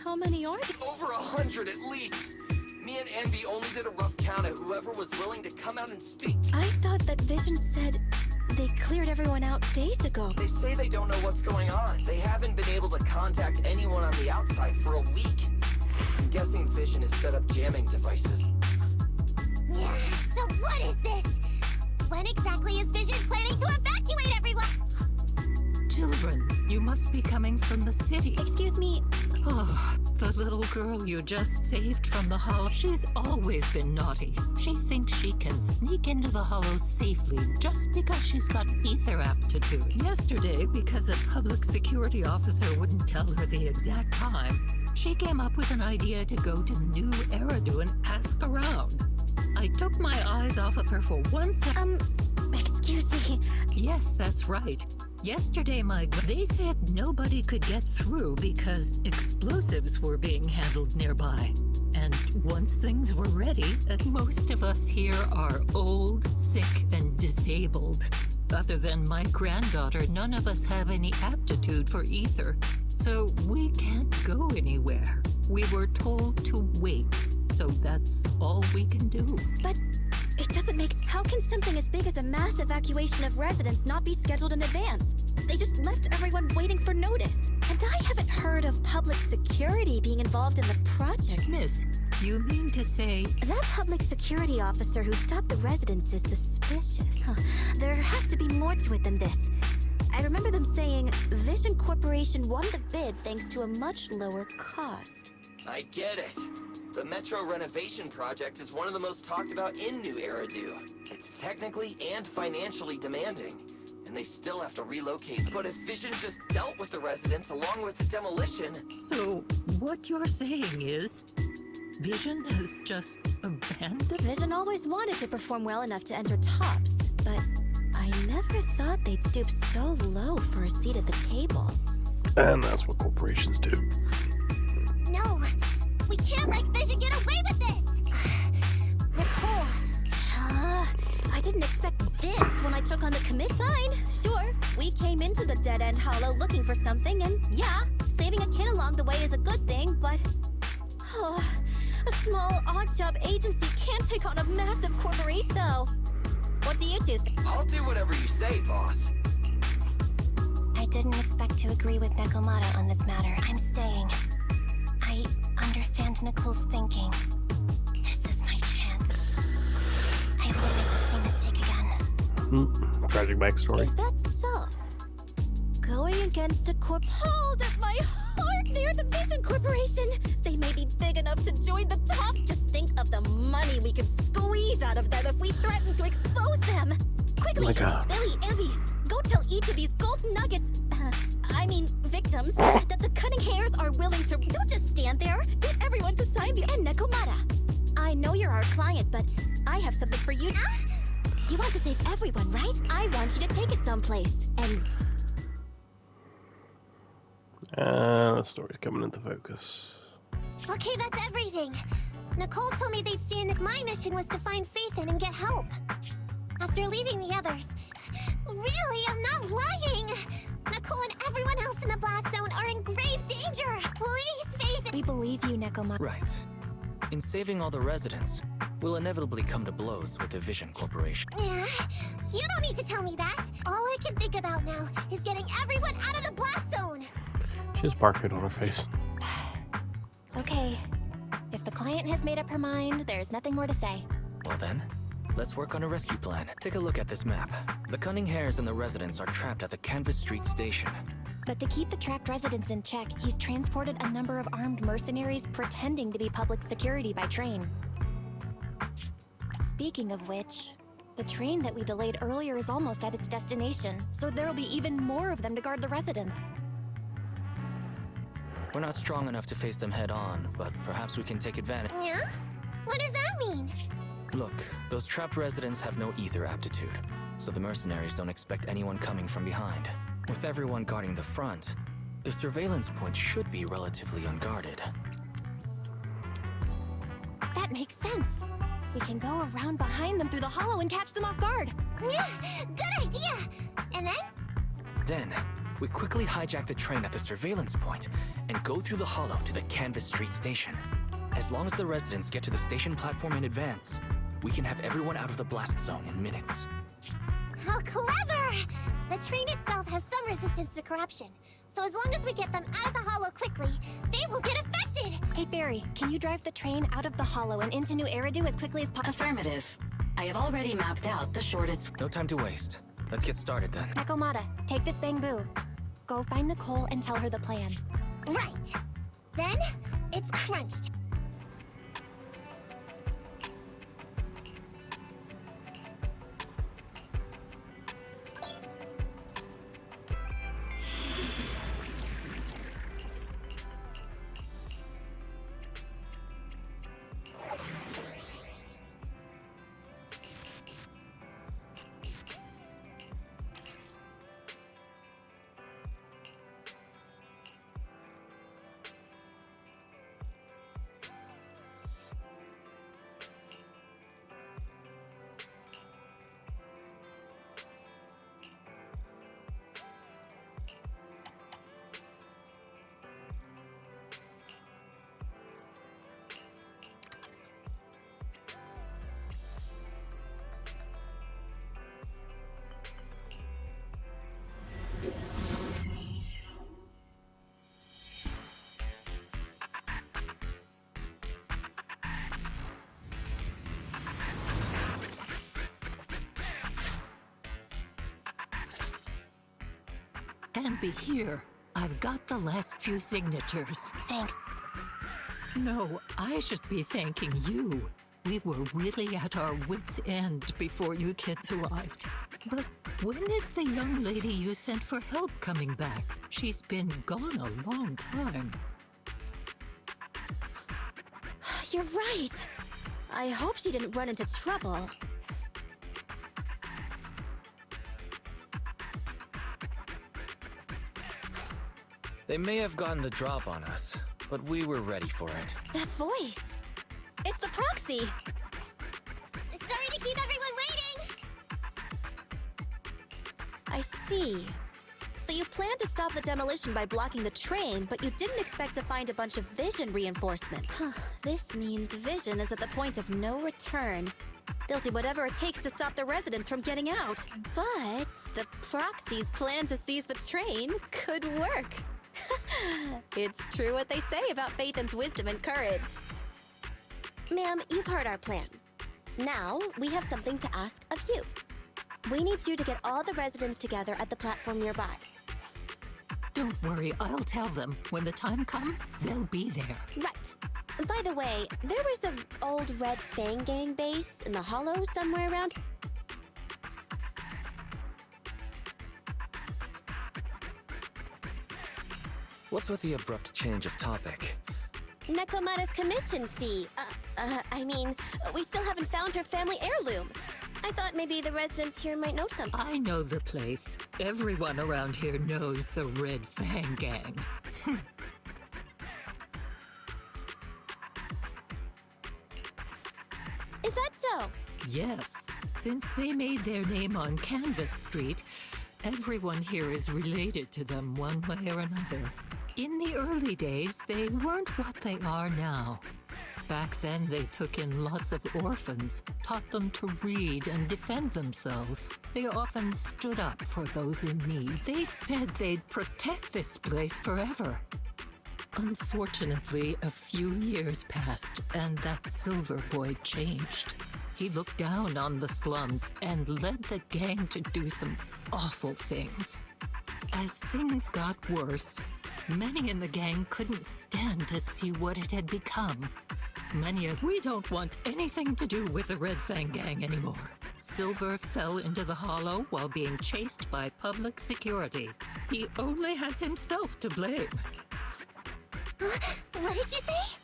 How many are there? Over 100 at least. Me and Anby only did a rough count of whoever was willing to come out and speak. I thought that Vision said they cleared everyone out days ago. They say they don't know what's going on. They haven't been able to contact anyone on the outside for a week. I'm guessing Vision has set up jamming devices. Yeah, so what is this? When exactly is Vision planning to evacuate everyone? Children, you must be coming from the city. Excuse me. Oh, the little girl you just saved from the hollow. She's always been naughty. She thinks she can sneak into the hollow safely just because she's got ether aptitude. Yesterday, because a public security officer wouldn't tell her the exact time, she came up with an idea to go to New Eridu and ask around. I took my eyes off of her for 1 second. Excuse me. Yes, that's right. Yesterday, they said nobody could get through because explosives were being handled nearby. And once things were ready, most of us here are old, sick, and disabled. Other than my granddaughter, none of us have any aptitude for ether. So we can't go anywhere. We were told to wait. So that's all we can do. But it doesn't make sense. How can something as big as a mass evacuation of residents not be scheduled in advance? They just left everyone waiting for notice. And I haven't heard of public security being involved in the project. Miss, you mean to say... That public security officer who stopped the residents is suspicious. There has to be more to it than this. I remember them saying Vision Corporation won the bid thanks to a much lower cost. I get it. The Metro renovation project is one of the most talked about in New Eridu. It's technically and financially demanding, and they still have to relocate. But if Vision just dealt with the residents along with the demolition... So, what you're saying is, Vision has just abandoned? Vision always wanted to perform well enough to enter tops, but I never thought they'd stoop so low for a seat at the table. And that's what corporations do. No, we can't let Vision get away with this! Nicole! I didn't expect this when I took on the commit. Fine, sure. We came into the dead-end hollow looking for something, and yeah, saving a kid along the way is a good thing, but... a small odd-job agency can't take on a massive corporation. So, what do you two think? I'll do whatever you say, boss. I didn't expect to agree with Nekomata on this matter. I'm staying. I understand Nicole's thinking. This is my chance. I won't make the same mistake again. Tragic backstory. Is that so? Going against a corp... Hold at my heart! They're the Vision Corporation! They may be big enough to join the top. Just think of the money we could squeeze out of them if we threaten to expose them! Quickly! Oh my God. Billy, Anby, go tell each of these gold nuggets... victims, that the cunning hairs are willing to... Don't just stand there! Get everyone to sign the... And Nekomata! I know you're our client, but I have something for you. You want to save everyone, right? I want you to take it someplace, and... The story's coming into focus. Okay, that's everything. Nicole told me they'd stay in. My mission was to find Faithin and get help. After leaving the others... Really, I'm not lying! Nicole and everyone else in the blast zone are in grave danger! Please, Faithin! We believe you, Nekomata. Right. In saving all the residents, we'll inevitably come to blows with the Vision Corporation. Yeah, you don't need to tell me that. All I can think about now is getting everyone out of the blast zone! She has barcode on her face. Okay. If the client has made up her mind, there's nothing more to say. Well then, let's work on a rescue plan. Take a look at this map. The cunning hairs and the residents are trapped at the Canvas Street station. But to keep the trapped residents in check, he's transported a number of armed mercenaries pretending to be public security by train. Speaking of which, the train that we delayed earlier is almost at its destination, so there'll be even more of them to guard the residents. We're not strong enough to face them head on, but perhaps we can take advantage. Yeah? What does that mean? Look, those trapped residents have no ether aptitude, so the mercenaries don't expect anyone coming from behind. With everyone guarding the front, the surveillance point should be relatively unguarded. That makes sense. We can go around behind them through the hollow and catch them off guard. Yeah, good idea! And then? Then, We quickly hijack the train at the surveillance point and go through the hollow to the Canvas Street station. As long as the residents get to the station platform in advance, we can have everyone out of the blast zone in minutes. How clever! The train itself has some resistance to corruption, so as long as we get them out of the hollow quickly, they won't get affected! Hey, Barry, can you drive the train out of the hollow and into New Eridu as quickly as possible? Affirmative. I have already mapped out the shortest... No time to waste. Let's get started then. Nakomata, take this bamboo. Go find Nicole and tell her the plan. Right! Then, it's crunched. And be here. I've got the last few signatures. Thanks. No, I should be thanking you. We were really at our wits' end before you kids arrived. But when is the young lady you sent for help coming back? She's been gone a long time. You're right. I hope she didn't run into trouble. They may have gotten the drop on us, but we were ready for it. That voice. It's the proxy. Sorry to keep everyone waiting! I see. So you planned to stop the demolition by blocking the train, but you didn't expect to find a bunch of vision reinforcement. This means vision is at the point of no return. They'll do whatever it takes to stop the residents from getting out. But the proxy's plan to seize the train could work. It's true what they say about Phaethon's wisdom and courage. Ma'am, you've heard our plan. Now, we have something to ask of you. We need you to get all the residents together at the platform nearby. Don't worry, I'll tell them. When the time comes, they'll be there. Right. By the way, there was an old Red Fang Gang base in the hollow somewhere around. What's with the abrupt change of topic? Nekomata's commission fee. We still haven't found her family heirloom. I thought maybe the residents here might know something. I know the place. Everyone around here knows the Red Fang Gang. Is that so? Yes. Since they made their name on Canvas Street, everyone here is related to them one way or another. In the early days, they weren't what they are now. Back then, they took in lots of orphans, taught them to read and defend themselves. They often stood up for those in need. They said they'd protect this place forever. Unfortunately, a few years passed, and that silver boy changed. He looked down on the slums and led the gang to do some awful things. As things got worse, many in the gang couldn't stand to see what it had become. We don't want anything to do with the Red Fang Gang anymore. Silver fell into the hollow while being chased by public security. He only has himself to blame. What did you say?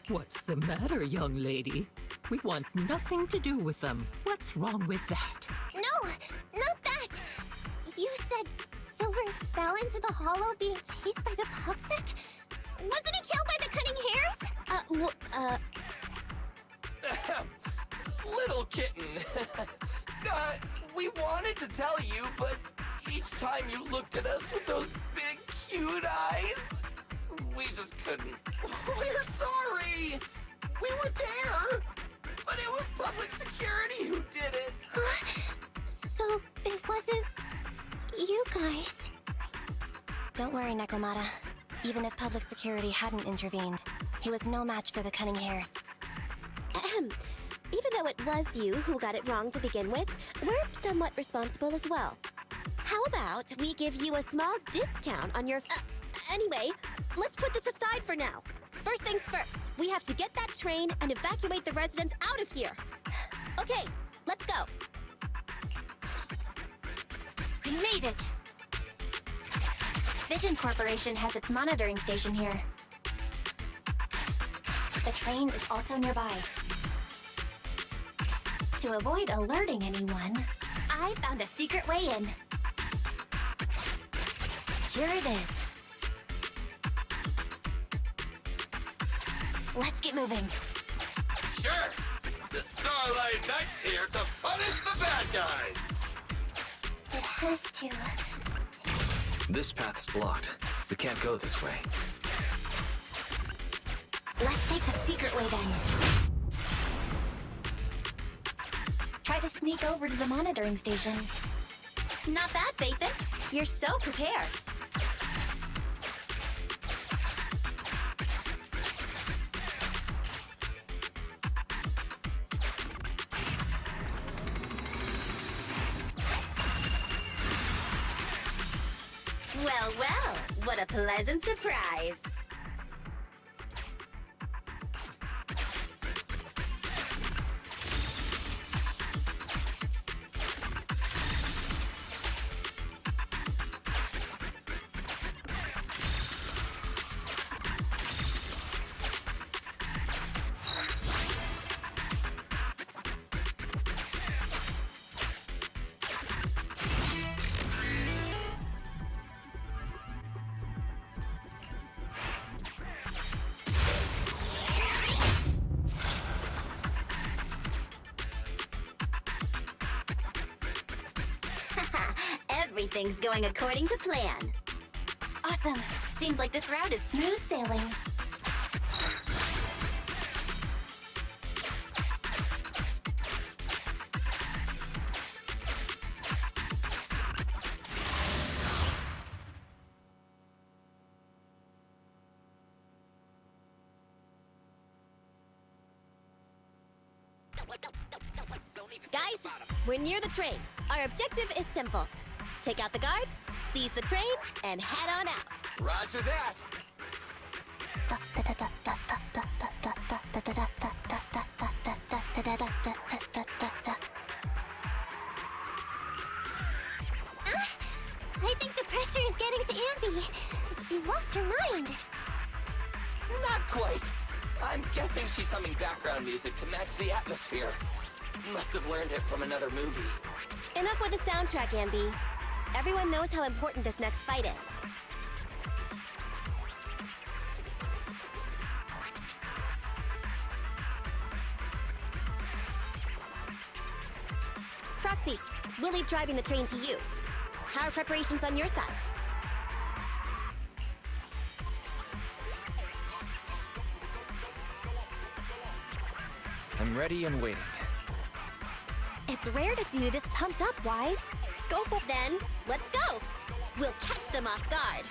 What's the matter, young lady? We want nothing to do with them. What's wrong with that? No, not that! You said Silver fell into the hollow being chased by the pubsec? Wasn't he killed by the cunning hares? Little kitten. We wanted to tell you, but each first time you looked at us with those big, cute eyes. We just couldn't. We're sorry. We were there, but it was public security who did it. So it wasn't you guys. Don't worry, Nekomata. Even if public security hadn't intervened, he was no match for the cunning hares. Ahem. Even though it was you who got it wrong to begin with, we're somewhat responsible as well. How about we give you a small discount on your... anyway, let's put this aside for now. First things first, we have to get that train and evacuate the residents out of here. Okay, let's go. We made it! Vision Corporation has its monitoring station here. The train is also nearby. To avoid alerting anyone, I found a secret way in. Here it is. Let's get moving. Sure. The Starlight Knight's here to punish the bad guys. It has to. This path's blocked. We can't go this way. Let's take the secret way then. Try to sneak over to the monitoring station. Not bad, Phaethon. You're so prepared. Well, well, what a pleasant surprise. Everything's going according to plan. Awesome. Seems like this route is smooth sailing. Guys, we're near the train. Our objective is simple. Take out the guards, seize the train, and head on out. Roger that. I think the pressure is getting to Ambi. She's lost her mind. Not quite. I'm guessing she's humming background music to match the atmosphere. Must have learned it from another movie. Enough with the soundtrack, Ambi. Everyone knows how important this next fight is. Proxy, we'll leave driving the train to you. How are preparations on your side? I'm ready and waiting. It's rare to see you this pumped up, Wise. Go, then, let's go! We'll catch them off guard.